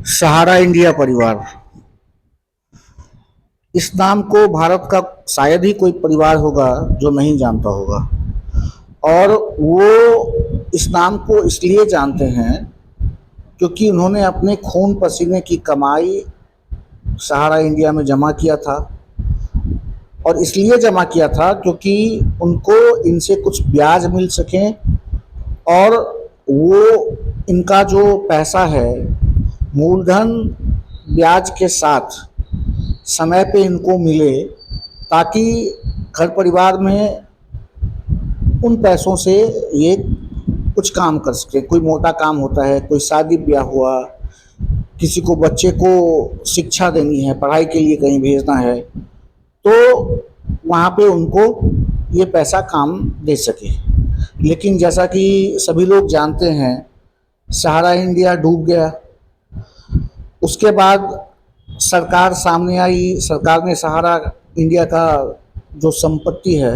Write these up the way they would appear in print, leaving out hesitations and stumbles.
सहारा India परिवार। इस नाम को भारत का शायद ही कोई परिवार होगा जो नहीं जानता होगा। और वो इस नाम को इसलिए जानते हैं क्योंकि उन्होंने अपने खून पसीने की कमाई सहारा इंडिया में जमा किया था। और इसलिए जमा किया था क्योंकि उनको इनसे कुछ ब्याज मिल सके और वो इनका जो पैसा है मूलधन ब्याज के साथ समय पे इनको मिले, ताकि घर परिवार में उन पैसों से ये कुछ काम कर सके। कोई मोटा काम होता है, कोई शादी ब्याह हुआ, किसी को बच्चे को शिक्षा देनी है, पढ़ाई के लिए कहीं भेजना है, तो वहाँ पे उनको ये पैसा काम दे सके। लेकिन जैसा कि सभी लोग जानते हैं, सहारा इंडिया डूब गया। उसके बाद सरकार सामने आई। सरकार ने सहारा इंडिया का जो संपत्ति है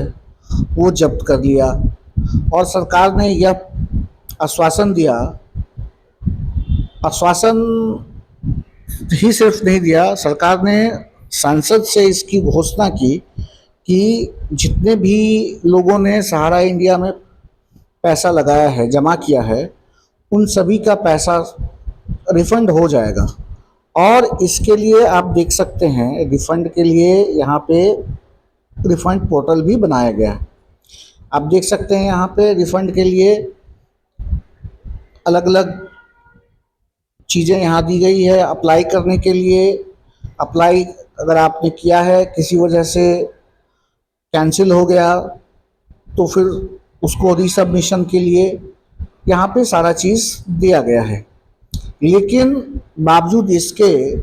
वो जब्त कर लिया और सरकार ने यह आश्वासन दिया, आश्वासन ही सिर्फ नहीं दिया, सरकार ने संसद से इसकी घोषणा की कि जितने भी लोगों ने सहारा इंडिया में पैसा लगाया है, जमा किया है, उन सभी का पैसा रिफंड हो जाएगा। और इसके लिए आप देख सकते हैं, रिफंड के लिए यहाँ पे रिफंड पोर्टल भी बनाया गया है। आप देख सकते हैं यहाँ पे रिफंड के लिए अलग अलग चीज़ें यहाँ दी गई है। अप्लाई करने के लिए, अप्लाई अगर आपने किया है, किसी वजह से कैंसिल हो गया, तो फिर उसको रीसबमिशन के लिए यहाँ पे सारा चीज़ दिया गया है। लेकिन बावजूद इसके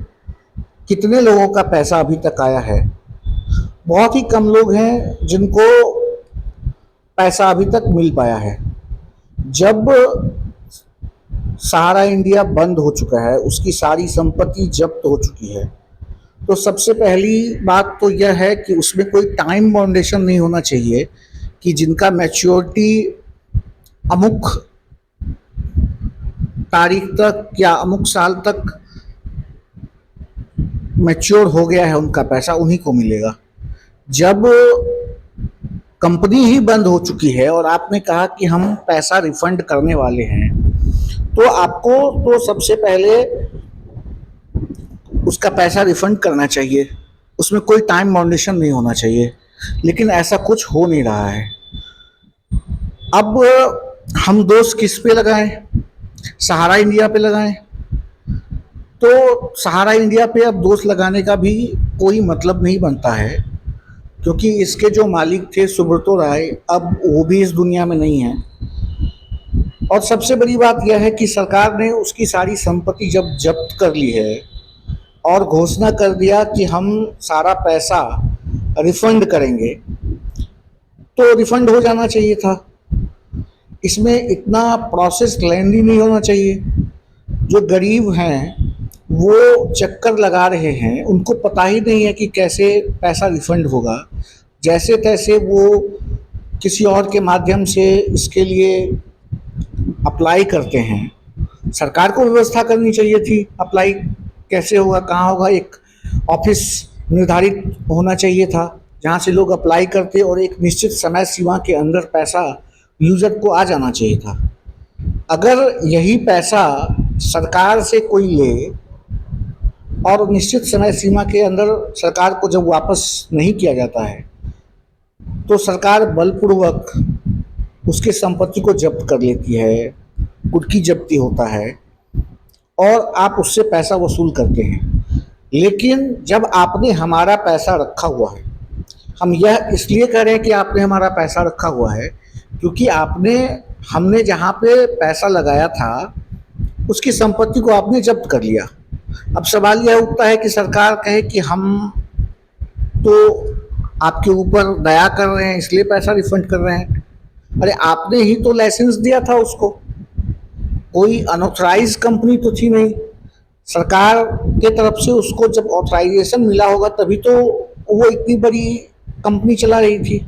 कितने लोगों का पैसा अभी तक आया है? बहुत ही कम लोग हैं जिनको पैसा अभी तक मिल पाया है। जब सहारा इंडिया बंद हो चुका है, उसकी सारी संपत्ति जब्त हो चुकी है, तो सबसे पहली बात तो यह है कि उसमें कोई टाइम बाउंडेशन नहीं होना चाहिए कि जिनका मैच्योरिटी अमुक तारीख तक या अमुक साल तक मैच्योर हो गया है, उनका पैसा उन्हीं को मिलेगा। जब कंपनी ही बंद हो चुकी है और आपने कहा कि हम पैसा रिफंड करने वाले हैं, तो आपको तो सबसे पहले उसका पैसा रिफंड करना चाहिए, उसमें कोई टाइम बाउंडेशन नहीं होना चाहिए। लेकिन ऐसा कुछ हो नहीं रहा है। अब हम दोष किस पे लगाएं? सहारा इंडिया पे लगाएं? तो सहारा इंडिया पे अब दोष लगाने का भी कोई मतलब नहीं बनता है, क्योंकि इसके जो मालिक थे सुब्रतो राय, अब वो भी इस दुनिया में नहीं है। और सबसे बड़ी बात यह है कि सरकार ने उसकी सारी संपत्ति जब जब्त कर ली है और घोषणा कर दिया कि हम सारा पैसा रिफंड करेंगे, तो रिफंड हो जाना चाहिए था। इसमें इतना प्रोसेस लेंदी नहीं होना चाहिए। जो गरीब हैं वो चक्कर लगा रहे हैं, उनको पता ही नहीं है कि कैसे पैसा रिफंड होगा। जैसे तैसे वो किसी और के माध्यम से इसके लिए अप्लाई करते हैं। सरकार को व्यवस्था करनी चाहिए थी, अप्लाई कैसे होगा, कहाँ होगा। एक ऑफिस निर्धारित होना चाहिए था जहाँ से लोग अप्लाई करते और एक निश्चित समय सीमा के अंदर पैसा यूजर को आ जाना चाहिए था। अगर यही पैसा सरकार से कोई ले और निश्चित समय सीमा के अंदर सरकार को जब वापस नहीं किया जाता है, तो सरकार बलपूर्वक उसकी संपत्ति को जब्त कर लेती है, कुर्की जब्ती होता है और आप उससे पैसा वसूल करते हैं। लेकिन जब आपने हमारा पैसा रखा हुआ है, हम यह इसलिए कह रहे हैं कि आपने हमारा पैसा रखा हुआ है क्योंकि हमने जहाँ पे पैसा लगाया था उसकी संपत्ति को आपने जब्त कर लिया। अब सवाल यह उठता है कि सरकार कहे कि हम तो आपके ऊपर दया कर रहे हैं इसलिए पैसा रिफंड कर रहे हैं। अरे आपने ही तो लाइसेंस दिया था उसको, कोई अनऑथराइज कंपनी तो थी नहीं। सरकार के तरफ से उसको जब ऑथराइजेशन मिला होगा तभी तो वो इतनी बड़ी कंपनी चला रही थी।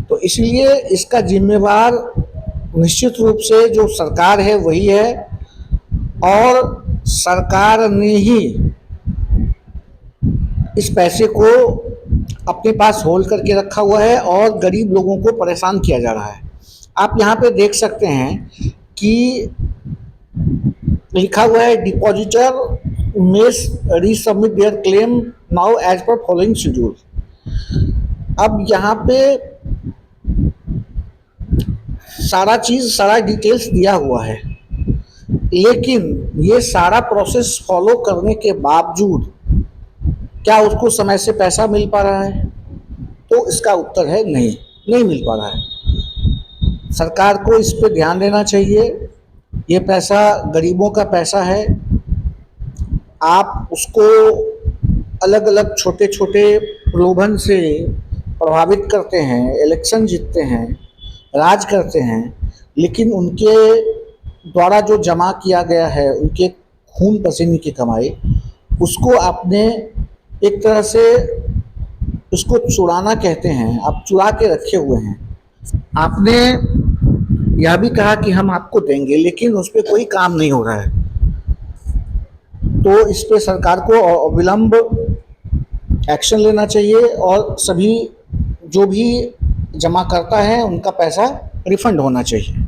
तो इसलिए इसका जिम्मेवार निश्चित रूप से जो सरकार है वही है। और सरकार ने ही इस पैसे को अपने पास होल्ड करके रखा हुआ है और गरीब लोगों को परेशान किया जा रहा है। आप यहाँ पे देख सकते हैं कि लिखा हुआ है depositor may resubmit their claim now as per following schedule. अब यहाँ पे सारा डिटेल्स दिया हुआ है, लेकिन ये सारा प्रोसेस फॉलो करने के बावजूद क्या उसको समय से पैसा मिल पा रहा है? तो इसका उत्तर है नहीं, नहीं मिल पा रहा है। सरकार को इस पे ध्यान देना चाहिए। ये पैसा गरीबों का पैसा है। आप उसको अलग अलग छोटे छोटे प्रलोभन से प्रभावित करते हैं, इलेक्शन जीतते हैं, राज करते हैं, लेकिन उनके द्वारा जो जमा किया गया है, उनके खून पसीने की कमाई, उसको आपने एक तरह से उसको चुराना कहते हैं, आप चुरा के रखे हुए हैं। आपने यह भी कहा कि हम आपको देंगे, लेकिन उस पर कोई काम नहीं हो रहा है। तो इस पे सरकार को अविलंब एक्शन लेना चाहिए और सभी जो भी जमा करता है उनका पैसा रिफंड होना चाहिए।